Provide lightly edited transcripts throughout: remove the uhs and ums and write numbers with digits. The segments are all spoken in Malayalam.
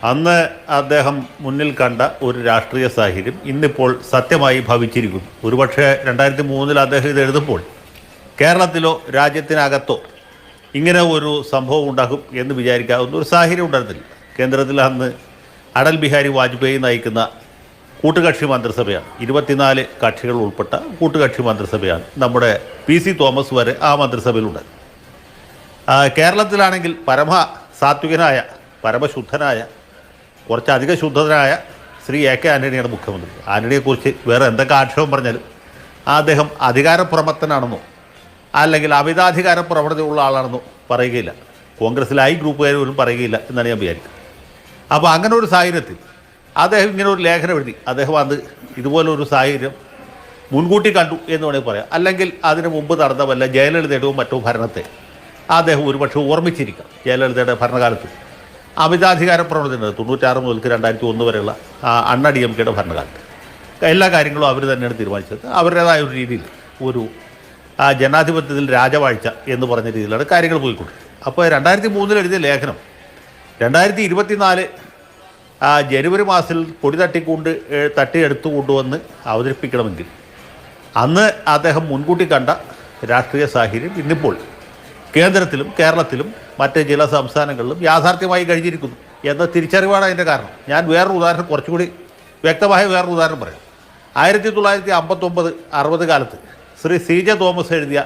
അന്ന് അദ്ദേഹം മുന്നിൽ കണ്ട ഒരു രാഷ്ട്രീയ സാഹചര്യം ഇന്നിപ്പോൾ സത്യമായി ഭവിച്ചിരിക്കുന്നു. ഒരുപക്ഷെ 2003 അദ്ദേഹം ഇത് എഴുതുമ്പോൾ കേരളത്തിലോ രാജ്യത്തിനകത്തോ ഇങ്ങനെ ഒരു സംഭവം ഉണ്ടാകും എന്ന് വിചാരിക്കാവുന്ന ഒരു സാഹചര്യം ഉണ്ടായിരുന്നില്ല. കേന്ദ്രത്തിൽ അന്ന് അടൽ ബിഹാരി വാജ്പേയി നയിക്കുന്ന കൂട്ടുകക്ഷി മന്ത്രിസഭയാണ്. 24 കക്ഷികൾ ഉൾപ്പെട്ട കൂട്ടുകക്ഷി മന്ത്രിസഭയാണ്. നമ്മുടെ PC തോമസ് വരെ ആ മന്ത്രിസഭയിലുണ്ടായിരുന്നു. കേരളത്തിലാണെങ്കിൽ പരമ സാത്വികനായ പരമശുദ്ധനായ കുറച്ചധികം ശുദ്ധനായ ശ്രീ AK ആൻ്റണിയാണ് മുഖ്യമന്ത്രി. ആൻ്റണിയെക്കുറിച്ച് വേറെ എന്തൊക്കെ ആക്ഷേപം പറഞ്ഞാലും അദ്ദേഹം അധികാരപ്രമത്തനാണെന്നോ അല്ലെങ്കിൽ അമിതാധികാര പ്രവണതയുള്ള ആളാണെന്നോ പറയുകയില്ല. കോൺഗ്രസ്സിലെ ഗ്രൂപ്പുകാർ പോലും പറയുകയില്ല എന്നാണ് ഞാൻ വിചാരിക്കുന്നത്. അപ്പോൾ അങ്ങനെ ഒരു സാഹചര്യത്തിൽ അദ്ദേഹം ഇങ്ങനെ ഒരു ലേഖനം എഴുതി. അദ്ദേഹം അത് ഇതുപോലൊരു സാഹചര്യം മുൻകൂട്ടി കണ്ടു എന്ന് വേണമെങ്കിൽ പറയാം. അല്ലെങ്കിൽ അതിന് മുമ്പ് നടന്ന വല്ല ജയലളിതയുടെ മറ്റോ ഭരണത്തെ അദ്ദേഹം ഒരുപക്ഷെ ഓർമ്മിച്ചിരിക്കാം. ജയലളിതയുടെ ഭരണകാലത്ത് അമിതാധികാര പ്രവണതയുണ്ട്. 96 മുതൽക്ക് 2001 വരെയുള്ള അണ്ണാ-DMKയുടെ ഭരണകാലത്ത് എല്ലാ കാര്യങ്ങളും അവർ തന്നെയാണ് തീരുമാനിച്ചത്. അവരുടേതായ ഒരു രീതിയിൽ ഒരു ജനാധിപത്യത്തിൽ രാജവാഴ്ച എന്ന് പറഞ്ഞ രീതിയിലാണ് കാര്യങ്ങൾ പോയിക്കൊണ്ടിരുന്നത്. അപ്പോൾ 2003 എഴുതിയ ലേഖനം 2024 ജനുവരി മാസത്തിൽ പൊടി തട്ടിയെടുത്തു കൊണ്ടുവന്ന് അവതരിപ്പിക്കണമെങ്കിൽ അന്ന് അദ്ദേഹം മുൻകൂട്ടി കണ്ട രാഷ്ട്രീയ സാഹചര്യം ഇന്നിപ്പോൾ കേന്ദ്രത്തിലും കേരളത്തിലും മറ്റ് ചില സംസ്ഥാനങ്ങളിലും യാഥാർത്ഥ്യമായി കഴിഞ്ഞിരിക്കുന്നു എന്ന തിരിച്ചറിവാണ് അതിൻ്റെ കാരണം. ഞാൻ വേറൊരു ഉദാഹരണം, കുറച്ചുകൂടി വ്യക്തമായ വേറൊരു ഉദാഹരണം പറയാം. 1959-60 കാലത്ത് ശ്രീ CJ തോമസ് എഴുതിയ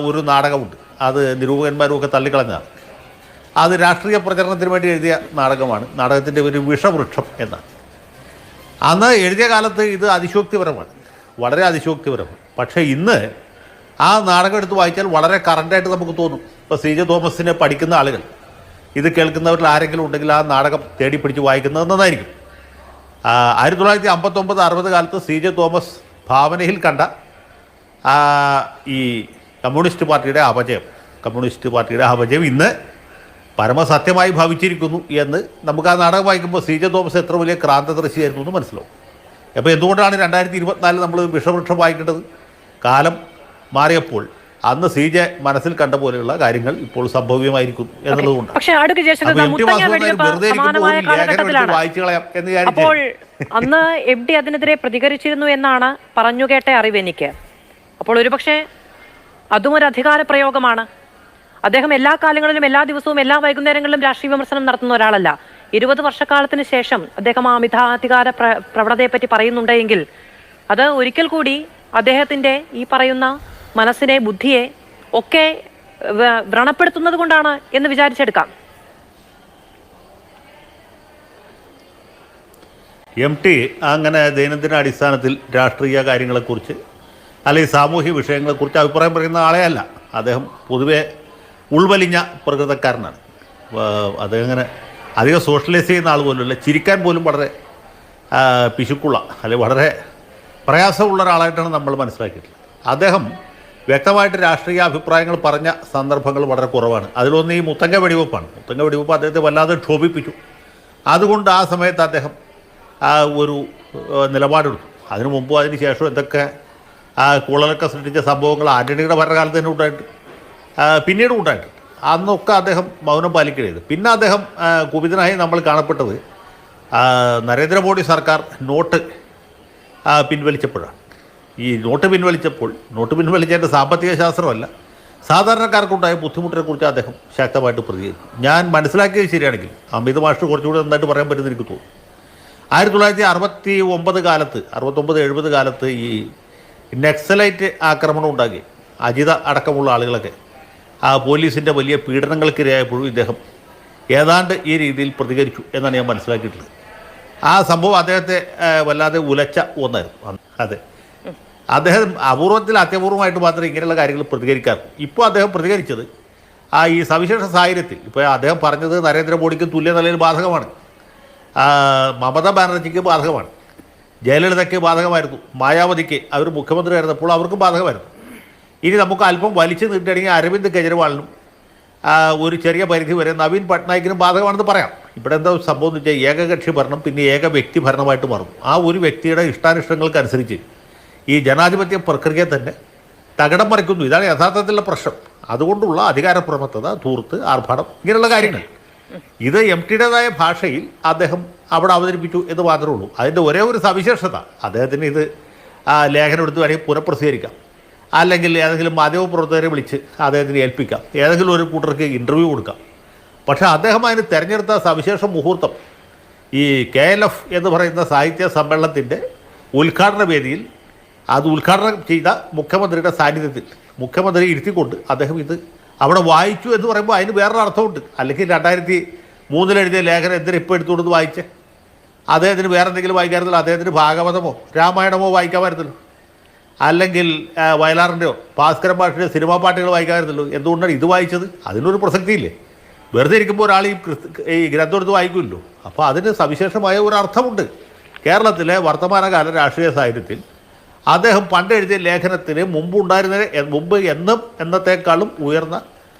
ഒരു നാടകമുണ്ട്. അത് നിരൂപകന്മാരുമൊക്കെ തള്ളിക്കളഞ്ഞതാണ്. അത് രാഷ്ട്രീയ പ്രചരണത്തിന് വേണ്ടി എഴുതിയ നാടകമാണ്. നാടകത്തിൻ്റെ ഒരു വിഷവൃക്ഷം എന്നാണ്. അന്ന് എഴുതിയ കാലത്ത് ഇത് അതിശോക്തിപരമാണ്, വളരെ അതിശോക്തിപരമാണ്. പക്ഷേ ഇന്ന് ആ നാടകം എടുത്ത് വായിച്ചാൽ വളരെ കറണ്ടായിട്ട് നമുക്ക് തോന്നും. ഇപ്പോൾ CJ തോമസിനെ പഠിക്കുന്ന ആളുകൾ, ഇത് കേൾക്കുന്നവരിൽ ആരെങ്കിലും ഉണ്ടെങ്കിൽ ആ നാടകം തേടി പിടിച്ച് വായിക്കുന്നത് നന്നായിരിക്കും. 1959-60 കാലത്ത് CJ തോമസ് ഭാവനയിൽ കണ്ട ഈ കമ്മ്യൂണിസ്റ്റ് പാർട്ടിയുടെ അപജയം ഇന്ന് പരമസത്യമായി ഭവിച്ചിരിക്കുന്നു എന്ന് നമുക്ക് ആ നാടകം വായിക്കുമ്പോൾ CJ തോമസ് എത്ര വലിയ ക്രാന്തദർശിയായിരുന്നു എന്ന് മനസ്സിലാവും. അപ്പോൾ എന്തുകൊണ്ടാണ് 2024 നമ്മൾ വിഷവൃക്ഷം വായിക്കേണ്ടത്? കാലം മാറിയപ്പോൾ അന്ന് CJ മനസ്സിൽ കണ്ട പോലെയുള്ള കാര്യങ്ങൾ ഇപ്പോൾ സംഭവ്യമായിരിക്കും എന്നുള്ളതുകൊണ്ട് അപ്പോൾ അന്ന് MD അതിനെതിരെ പ്രതികരിച്ചിരുന്നു എന്നാണ് പറഞ്ഞു കേട്ട അറിവ് എനിക്ക്. അപ്പോൾ ഒരുപക്ഷെ അതും ഒരു അധികാര പ്രയോഗമാണ്. അദ്ദേഹം എല്ലാ കാലങ്ങളിലും എല്ലാ ദിവസവും എല്ലാ വൈകുന്നേരങ്ങളിലും രാഷ്ട്രീയ വിമർശനം നടത്തുന്ന ഒരാളല്ല. 20 വർഷക്കാലത്തിന് ശേഷം അദ്ദേഹം ആ അമിതാധികാര പ്രവണതയെപ്പറ്റി പറയുന്നുണ്ടെങ്കിൽ അത് ഒരിക്കൽ കൂടി അദ്ദേഹത്തിന്റെ ഈ പറയുന്ന മനസ്സിനെ, ബുദ്ധിയെ ഒക്കെ വ്രണപ്പെടുത്തുന്നത് കൊണ്ടാണ് എന്ന് വിചാരിച്ചെടുക്കാം. MT അങ്ങനെ ദൈനംദിന അടിസ്ഥാനത്തിൽ രാഷ്ട്രീയ കാര്യങ്ങളെക്കുറിച്ച് അല്ലെങ്കിൽ സാമൂഹ്യ വിഷയങ്ങളെക്കുറിച്ച് അഭിപ്രായം പറയുന്ന ആളെ അല്ല. അദ്ദേഹം പൊതുവെ ഉൾവലിഞ്ഞ പ്രകൃതക്കാരനാണ്. അദ്ദേഹം അങ്ങനെ അധികം സോഷ്യലൈസ് ചെയ്യുന്ന ആൾ പോലുമല്ല. ചിരിക്കാൻ പോലും വളരെ പിശുക്കുള്ള അല്ലെങ്കിൽ വളരെ പ്രയാസമുള്ള ഒരാളായിട്ടാണ് നമ്മൾ മനസ്സിലാക്കിയിട്ടുള്ളത്. അദ്ദേഹം വ്യക്തമായിട്ട് രാഷ്ട്രീയ അഭിപ്രായങ്ങൾ പറഞ്ഞ സന്ദർഭങ്ങൾ വളരെ കുറവാണ്. അതിലൊന്ന് ഈ മുത്തങ്ങ വെടിവെപ്പാണ്. മുത്തങ്ങ വെടിവെപ്പ് അദ്ദേഹത്തെ വല്ലാതെ ക്ഷോഭിപ്പിച്ചു. അതുകൊണ്ട് ആ സമയത്ത് അദ്ദേഹം ഒരു നിലപാടെടുത്തു. അതിനു മുമ്പും അതിന് ശേഷം എന്തൊക്കെ കുളലൊക്കെ സൃഷ്ടിച്ച സംഭവങ്ങൾ ആൻ്റണിയുടെ ഭരണകാലത്ത് തന്നെ ഉണ്ടായിട്ട് പിന്നീടും ഉണ്ടായിട്ടുണ്ട്. അന്നൊക്കെ അദ്ദേഹം മൗനം പാലിക്കരുത്. പിന്നെ അദ്ദേഹം കുപിതനായി നമ്മൾ കാണപ്പെട്ടത് നരേന്ദ്രമോദി സർക്കാർ നോട്ട് പിൻവലിച്ചപ്പോഴാണ്. ഈ നോട്ട് പിൻവലിച്ചതിൻ്റെ സാമ്പത്തിക ശാസ്ത്രമല്ല, സാധാരണക്കാർക്കുണ്ടായ ബുദ്ധിമുട്ടിനെക്കുറിച്ച് അദ്ദേഹം ശക്തമായിട്ട് പ്രതികരിച്ചു. ഞാൻ മനസ്സിലാക്കിയത് ശരിയാണെങ്കിൽ അമിത് മാസ്റ്റർ കുറച്ചുകൂടി നന്നായിട്ട് പറയാൻ പറ്റുമെന്ന് എനിക്ക് തോന്നുന്നു. 1969 കാലത്ത് 69-70 കാലത്ത് ഈ നക്സലൈറ്റ് ആക്രമണം ഉണ്ടാക്കി അജിത അടക്കമുള്ള ആളുകളൊക്കെ പോലീസിൻ്റെ വലിയ പീഡനങ്ങൾക്കിരയായപ്പോഴും ഇദ്ദേഹം ഏതാണ്ട് ഈ രീതിയിൽ പ്രതികരിച്ചു എന്നാണ് ഞാൻ മനസ്സിലാക്കിയിട്ടുള്ളത്. ആ സംഭവം അദ്ദേഹത്തെ വല്ലാതെ ഉലച്ച ഒന്നായിരുന്നു. അതെ, അദ്ദേഹം അത്യപൂർവമായിട്ട് മാത്രമേ ഇങ്ങനെയുള്ള കാര്യങ്ങൾ പ്രതികരിക്കാറുള്ളൂ. ഇപ്പോൾ അദ്ദേഹം പ്രതികരിച്ചത് ഈ സവിശേഷ സാഹചര്യത്തിൽ ഇപ്പോൾ അദ്ദേഹം പറഞ്ഞത് നരേന്ദ്രമോദിക്ക് തുല്യ നിലയിൽ ബാധകമാണ്, മമതാ ബാനർജിക്ക് ബാധകമാണ്, ജയലളിതയ്ക്ക് ബാധകമായിരുന്നു, മായാവതിക്ക് അവർ മുഖ്യമന്ത്രി ആയിരുന്നപ്പോൾ അവർക്കും ബാധകമായിരുന്നു. ഇനി നമുക്ക് അല്പം വലിച്ചു നീട്ടുകയാണെങ്കിൽ അരവിന്ദ് കെജ്രിവാളിനും ഒരു ചെറിയ പരിധി വരെ നവീൻ പട്നായിക്കിനും ബാധകമാണെന്ന് പറയാം. ഇവിടെ എന്താ സംഭവം എന്ന് വെച്ചാൽ ഏകകക്ഷി ഭരണം പിന്നെ ഏക വ്യക്തി ഭരണമായിട്ട് മാറും. ആ ഒരു വ്യക്തിയുടെ ഇഷ്ടാനിഷ്ടങ്ങൾക്കനുസരിച്ച് ഈ ജനാധിപത്യ പ്രക്രിയ തന്നെ തകിടം മറിക്കുന്നു. ഇതാണ് യഥാർത്ഥത്തിലുള്ള പ്രശ്നം. അതുകൊണ്ടുള്ള അധികാരപ്രമത്തത, ധൂർത്ത്, ആർഭാടം, ഇങ്ങനെയുള്ള കാര്യങ്ങൾ ഇത് MTയുടേതായ ഭാഷയിൽ അദ്ദേഹം അവിടെ അവതരിപ്പിച്ചു എന്ന് മാത്രമേ ഉള്ളൂ. അതിൻ്റെ ഒരേ ഒരു സവിശേഷത, അദ്ദേഹത്തിന് ഇത് ലേഖനം എടുത്ത് വേണമെങ്കിൽ പുനഃപ്രസിദ്ധീകരിക്കാം, അല്ലെങ്കിൽ ഏതെങ്കിലും മാധ്യമപ്രവർത്തകരെ വിളിച്ച് അദ്ദേഹത്തിന് ഏൽപ്പിക്കാം, ഏതെങ്കിലും ഒരു കൂട്ടർക്ക് ഇൻ്റർവ്യൂ കൊടുക്കാം. പക്ഷേ അദ്ദേഹം അതിന് തിരഞ്ഞെടുത്ത സവിശേഷ മുഹൂർത്തം ഈ KLF എന്ന് പറയുന്ന സാഹിത്യ സമ്മേളനത്തിൻ്റെ ഉദ്ഘാടന വേദിയിൽ അത് ഉദ്ഘാടനം ചെയ്ത മുഖ്യമന്ത്രിയുടെ സാന്നിധ്യത്തിൽ മുഖ്യമന്ത്രി ഇരുത്തിക്കൊണ്ട് അദ്ദേഹം ഇത് അവിടെ വായിച്ചു എന്ന് പറയുമ്പോൾ അതിന് വേറൊരു അർത്ഥമുണ്ട്. അല്ലെങ്കിൽ 2003 എഴുതിയ ലേഖനം എന്തിനാ ഇപ്പോൾ എടുത്തുകൊണ്ടെന്ന് വായിച്ചേ? അദ്ദേഹത്തിന് വേറെ എന്തെങ്കിലും വായിക്കാമായിരുന്നല്ലോ. അദ്ദേഹത്തിന് ഭാഗവതമോ രാമായണമോ വായിക്കാമായിരുന്നല്ലോ, അല്ലെങ്കിൽ വയലാറിൻ്റെയോ ഭാസ്കരൻ ഭാഷയുടെ സിനിമാ പാട്ടുകൾ വായിക്കാമായിരുന്നല്ലോ. എന്തുകൊണ്ടാണ് ഇത് വായിച്ചത്? അതിനൊരു പ്രസക്തിയില്ലേ? വെറുതെ ഇരിക്കുമ്പോൾ ഒരാൾ ഈ ഗ്രന്ഥം എടുത്ത് വായിക്കുമല്ലോ. അപ്പോൾ അതിന് സവിശേഷമായ ഒരു അർത്ഥമുണ്ട്. കേരളത്തിലെ വർത്തമാനകാല രാഷ്ട്രീയ സാഹിത്യത്തിൽ അദ്ദേഹം പണ്ട് എഴുതിയ ലേഖനത്തിന് മുമ്പ് എന്നും എന്നത്തേക്കാളും ഉയർന്ന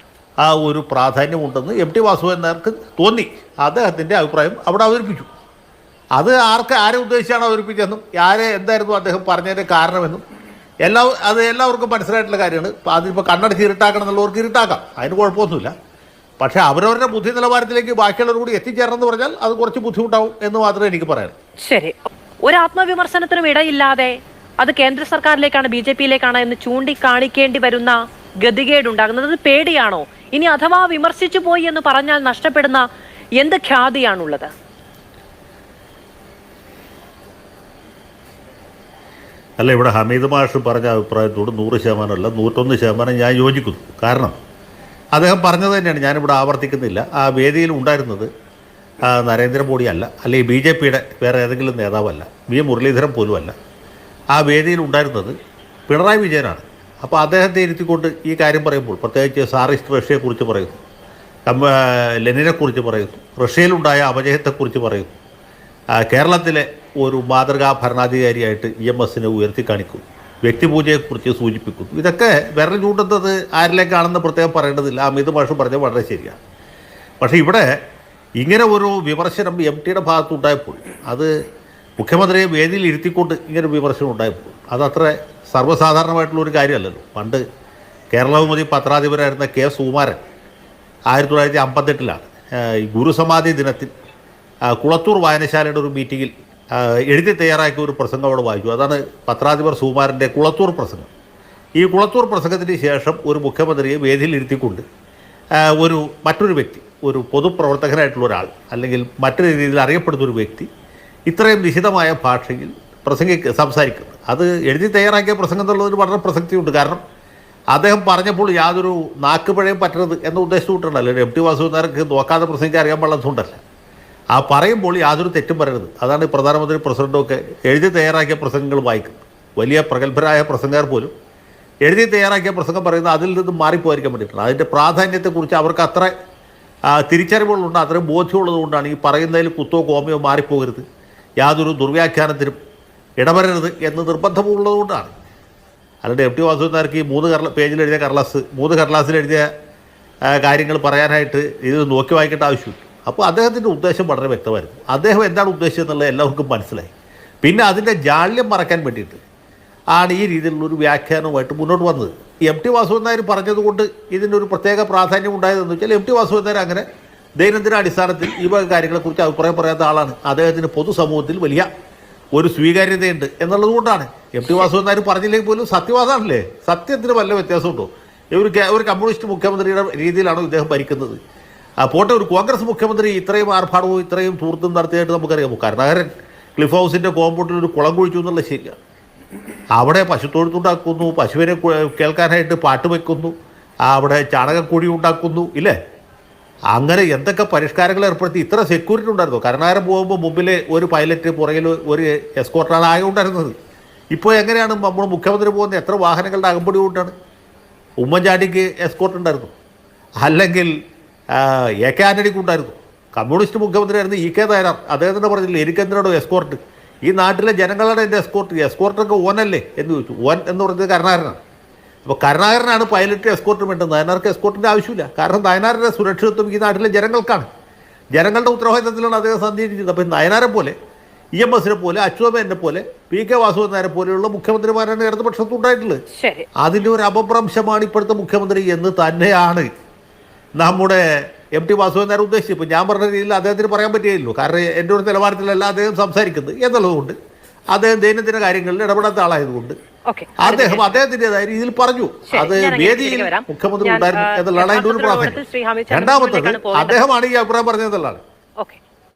ആ ഒരു പ്രാധാന്യമുണ്ടെന്ന് MT വാസുദേവൻ നായർക്ക് തോന്നി. അദ്ദേഹത്തിൻ്റെ അഭിപ്രായം അവിടെ അവതരിപ്പിച്ചു. അത് ആരെ ഉദ്ദേശിച്ചാണ് അവതരിപ്പിച്ചതെന്നും എന്തായിരുന്നു അദ്ദേഹം പറഞ്ഞതിൻ്റെ കാരണമെന്നും എല്ലാവർക്കും മനസ്സിലായിട്ടുള്ള കാര്യമാണ്. അതിനിപ്പോൾ കണ്ണടച്ച് ഇരുട്ടാക്കണം എന്നുള്ളവർക്ക് ഇരുട്ടാക്കാം, അതിന് കുഴപ്പമൊന്നുമില്ല. പക്ഷേ അവരവരുടെ ബുദ്ധി നിലവാരത്തിലേക്ക് ബാക്കിയുള്ളവർ കൂടി എത്തിച്ചേരണമെന്ന് പറഞ്ഞാൽ അത് കുറച്ച് ബുദ്ധിമുട്ടാവും എന്ന് മാത്രമേ എനിക്ക് പറയാൻ. ശരി, ഒരു ആത്മവിമർശനത്തിനും ഇടയില്ലാതെ അത് കേന്ദ്ര സർക്കാരിലേക്കാണ് BJPയിലേക്കാണ് എന്ന് ചൂണ്ടിക്കാണിക്കേണ്ടി വരുന്ന ഗതികേടുണ്ടാകുന്നത് അത് പേടിയാണോ? ഇനി അഥവാ വിമർശിച്ചു പോയി എന്ന് പറഞ്ഞാൽ നഷ്ടപ്പെടുന്ന എന്ത് ഖ്യാതിയാണുള്ളത്? അല്ല, ഇവിടെ ഹമീദ് മാഷ് പറഞ്ഞ അഭിപ്രായത്തോട് 100% അല്ല 101% ഞാൻ യോജിക്കുന്നു. കാരണം അദ്ദേഹം പറഞ്ഞത് തന്നെയാണ്, ഞാനിവിടെ ആവർത്തിക്കുന്നില്ല. ആ വേദിയിൽ ഉണ്ടായിരുന്നത് നരേന്ദ്രമോദി അല്ല, അല്ലെങ്കിൽ BJPയുടെ വേറെ ഏതെങ്കിലും നേതാവല്ല, മുരളീധരൻ പോലും അല്ല. ആ വേദിയിൽ ഉണ്ടായിരുന്നത് പിണറായി വിജയനാണ്. അപ്പോൾ അദ്ദേഹത്തെ ഇരുത്തിക്കൊണ്ട് ഈ കാര്യം പറയുമ്പോൾ, പ്രത്യേകിച്ച് സാറിസ്റ്റ് റഷ്യയെക്കുറിച്ച് പറയുന്നു, ലെനിനെക്കുറിച്ച് പറയുന്നു, റഷ്യയിലുണ്ടായ അപജയത്തെക്കുറിച്ച് പറയുന്നു, കേരളത്തിലെ ഒരു മാതൃകാ ഭരണാധികാരിയായിട്ട് EMSനെ ഉയർത്തി കാണിക്കുന്നു, വ്യക്തിപൂജയെക്കുറിച്ച് സൂചിപ്പിക്കുന്നു. ഇതൊക്കെ വിരൽ ചൂണ്ടുന്നത് ആരിലേക്കാണെന്ന് പ്രത്യേകം പറയേണ്ടതില്ല. അമിത് മാഷ് പറഞ്ഞത് വളരെ ശരിയാണ്. പക്ഷേ ഇവിടെ ഇങ്ങനെ ഒരു വിമർശനം MTയുടെ ഭാഗത്തുണ്ടായപ്പോൾ, അത് മുഖ്യമന്ത്രിയെ വേദിയിൽ ഇരുത്തിക്കൊണ്ട് ഇങ്ങനെ വിമർശനം ഉണ്ടായപ്പോൾ, അതത്ര സർവ്വസാധാരണമായിട്ടുള്ളൊരു കാര്യമല്ലല്ലോ. പണ്ട് കേരളകൗമുദി പത്രാധിപരായിരുന്ന K. സുകുമാരൻ 1958 ഈ ഗുരുസമാധി ദിനത്തിൽ കുളത്തൂർ വായനശാലയുടെ ഒരു മീറ്റിങ്ങിൽ എഴുതി തയ്യാറാക്കിയ ഒരു പ്രസംഗം അവിടെ വായിച്ചു. അതാണ് പത്രാധിപർ സുകുമാരൻ്റെ കുളത്തൂർ പ്രസംഗം. ഈ കുളത്തൂർ പ്രസംഗത്തിന് ശേഷം ഒരു മുഖ്യമന്ത്രിയെ വേദിയിൽ ഇരുത്തിക്കൊണ്ട് മറ്റൊരു വ്യക്തി, ഒരു പൊതുപ്രവർത്തകനായിട്ടുള്ള ഒരാൾ, അല്ലെങ്കിൽ മറ്റൊരു രീതിയിൽ അറിയപ്പെടുന്ന ഒരു വ്യക്തി ഇത്രയും നിശിതമായ ഭാഷയിൽ സംസാരിക്കുന്നത്, അത് എഴുതി തയ്യാറാക്കിയ പ്രസംഗം എന്നുള്ളതിന് വളരെ പ്രസക്തിയുണ്ട്. കാരണം അദ്ദേഹം പറഞ്ഞപ്പോൾ യാതൊരു നാക്കുപിഴയും പറ്റരുത് എന്ന ഉദ്ദേശത്തോട്ടുണ്ടല്ലോ. MT വാസുദേവൻ നായർക്ക് നോക്കാതെ പ്രസംഗിക്കാൻ അറിയാൻ പാടുള്ളതുകൊണ്ടല്ല. ആ പറയുമ്പോൾ യാതൊരു തെറ്റും പറയരുത്. അതാണ് പ്രധാനമന്ത്രി പ്രസിഡന്റൊക്കെ എഴുതി തയ്യാറാക്കിയ പ്രസംഗങ്ങൾ വായിക്കുന്നത്. വലിയ പ്രഗത്ഭരായ പ്രസംഗക്കാർ പോലും എഴുതി തയ്യാറാക്കിയ പ്രസംഗം പറയുന്നത് അതിൽ നിന്ന് മാറിപ്പോയിരിക്കാൻ വേണ്ടിയിട്ടാണ്. അതിൻ്റെ പ്രാധാന്യത്തെക്കുറിച്ച് അവർക്ക് അത്ര തിരിച്ചറിവുകളുണ്ട്, അത്രയും ബോധ്യമുള്ളതുകൊണ്ടാണ് ഈ പറയുന്നതിൽ കുത്തോ കോമയോ മാറിപ്പോകരുത്, യാതൊരു ദുർവ്യാഖ്യാനത്തിനും ഇടവരരുത് എന്ന് നിർബന്ധമുള്ളതുകൊണ്ടാണ്. അല്ലാണ്ട് MT വാസുദേവൻ നായർക്ക് ഈ 3 പേജിൽ എഴുതിയ 3 കടലാസിൽ എഴുതിയ കാര്യങ്ങൾ പറയാനായിട്ട് ഇത് നോക്കി വായിക്കേണ്ട ആവശ്യമില്ല. അപ്പോൾ അദ്ദേഹത്തിൻ്റെ ഉദ്ദേശം വളരെ വ്യക്തമായിരുന്നു. അദ്ദേഹം എന്താണ് ഉദ്ദേശിച്ചതെന്നുള്ളത് എല്ലാവർക്കും മനസ്സിലായി. പിന്നെ അതിൻ്റെ ജാള്യം മറക്കാൻ വേണ്ടിയിട്ട് ആണ് ഈ രീതിയിലുള്ളൊരു വ്യാഖ്യാനവുമായിട്ട് മുന്നോട്ട് വന്നത്. MT വാസുദേവൻ നായർ പറഞ്ഞതുകൊണ്ട് ഇതിനൊരു പ്രത്യേക പ്രാധാന്യം ഉണ്ടായതെന്ന് വെച്ചാൽ MT വാസുദേവൻ നായർ അങ്ങനെ ദൈനംദിന അടിസ്ഥാനത്തിൽ ഈ വക കാര്യങ്ങളെക്കുറിച്ച് അഭിപ്രായം പറയാത്ത ആളാണ്. അദ്ദേഹത്തിന് പൊതുസമൂഹത്തിൽ വലിയ ഒരു സ്വീകാര്യതയുണ്ട് എന്നുള്ളതുകൊണ്ടാണ്. MT വാസുദേവൻ നായർ പറഞ്ഞില്ലെങ്കിൽ പോലും സത്യവാദമാണല്ലേ, സത്യത്തിന് വല്ല വ്യത്യാസമുണ്ടോ? ഒരു കമ്മ്യൂണിസ്റ്റ് മുഖ്യമന്ത്രിയുടെ രീതിയിലാണോ ഇദ്ദേഹം ഭരിക്കുന്നത്? പോട്ടെ, ഒരു കോൺഗ്രസ് മുഖ്യമന്ത്രി ഇത്രയും ആർഭാടവും ഇത്രയും ധൂർത്തും നടത്തിയായിട്ട് നമുക്കറിയാമോ? കരുണാകരൻ ക്ലിഫ് ഹൗസിൻ്റെ കോമ്പൗണ്ടിൽ ഒരു കുളം കുഴിച്ചു എന്നുള്ളത് ശരിയാണ്. അവിടെ പശുത്തൊഴുത്തുണ്ടാക്കുന്നു, പശുവിനെ കേൾക്കാനായിട്ട് പാട്ട് വയ്ക്കുന്നു, അവിടെ ചാണകക്കുഴി ഉണ്ടാക്കുന്നു, ഇല്ലേ? അങ്ങനെ എന്തൊക്കെ പരിഷ്കാരങ്ങൾ ഏർപ്പെടുത്തി. ഇത്ര സെക്യൂരിറ്റി ഉണ്ടായിരുന്നു. കരുണാകരൻ പോകുമ്പോൾ മുമ്പിൽ ഒരു പൈലറ്റ്, പുറകിൽ ഒരു എസ്കോർട്ടാണ് ആകെ ഉണ്ടായിരുന്നത്. ഇപ്പോൾ എങ്ങനെയാണ് നമ്മൾ മുഖ്യമന്ത്രി പോകുന്നത്? എത്ര വാഹനങ്ങളുടെ അകമ്പടി കൊണ്ടാണ്? ഉമ്മൻചാണ്ടിക്ക് എസ്കോർട്ട് ഉണ്ടായിരുന്നു, അല്ലെങ്കിൽ AK ആൻ്റണിക്ക് ഉണ്ടായിരുന്നു. കമ്മ്യൂണിസ്റ്റ് മുഖ്യമന്ത്രിയായിരുന്നു EK നായനാർ. അദ്ദേഹത്തിൻ്റെ പറഞ്ഞില്ല എനിക്കെന്തിനാണോ എസ്കോർട്ട്? ഈ നാട്ടിലെ ജനങ്ങളുടെ എൻ്റെ എസ്കോർട്ടൊക്കെ ഓനല്ലേ എന്ന് ചോദിച്ചു. ഓൻ എന്ന് പറഞ്ഞത് കരുണാകരനാണ്. അപ്പോൾ കരുണാകരനാണ് പൈലറ്റ് എസ്കോർട്ട് വേണ്ടത്. നയനാർക്ക് എസ്കോർട്ടിൻ്റെ ആവശ്യമില്ല. കാരണം നയനാരുടെ സുരക്ഷിതത്വം ഈ നാട്ടിലെ ജനങ്ങൾക്കാണ്, ജനങ്ങളുടെ ഉത്തരവാദിത്തത്തിലാണ് അദ്ദേഹം സഞ്ചരിച്ചത്. അപ്പോൾ നയനാരെ പോലെ, EMSനെ പോലെ, അച്യുതമേനെ പോലെ, PK വാസുദേവൻ നായരെ പോലെയുള്ള മുഖ്യമന്ത്രിമാരാണ് ഇടതുപക്ഷത്തുണ്ടായിട്ടുള്ളത്. അതിൻ്റെ ഒരു അപഭ്രംശമാണ് ഇപ്പോഴത്തെ മുഖ്യമന്ത്രി എന്ന് തന്നെയാണ് നമ്മുടെ എം ടി വാസുദേവൻ നായർ ഉദ്ദേശിച്ചു. ഇപ്പോൾ ഞാൻ പറഞ്ഞ രീതിയിൽ അദ്ദേഹത്തിന് പറയാൻ പറ്റുകയില്ലല്ലോ, കാരണം എൻ്റെ ഒരു നിലവാരത്തിലല്ല അദ്ദേഹം സംസാരിക്കുന്നത് എന്നുള്ളതുകൊണ്ട്, അദ്ദേഹം ദൈനംദിന കാര്യങ്ങളിൽ ഇടപെടാത്ത ആളായതുകൊണ്ട് അദ്ദേഹത്തിൻ്റെതായ രീതിയിൽ പറഞ്ഞു. അത് വേദിയിൽ മുഖ്യമന്ത്രി ഉണ്ടായിരുന്നു എന്നുള്ളതാണ് അതിൻ്റെ ഒരു പ്രാധാന്യം. രണ്ടാമത്തത് അദ്ദേഹമാണ് ഈ അഭിപ്രായം പറഞ്ഞതെന്നുള്ളതാണ്. ഓക്കെ.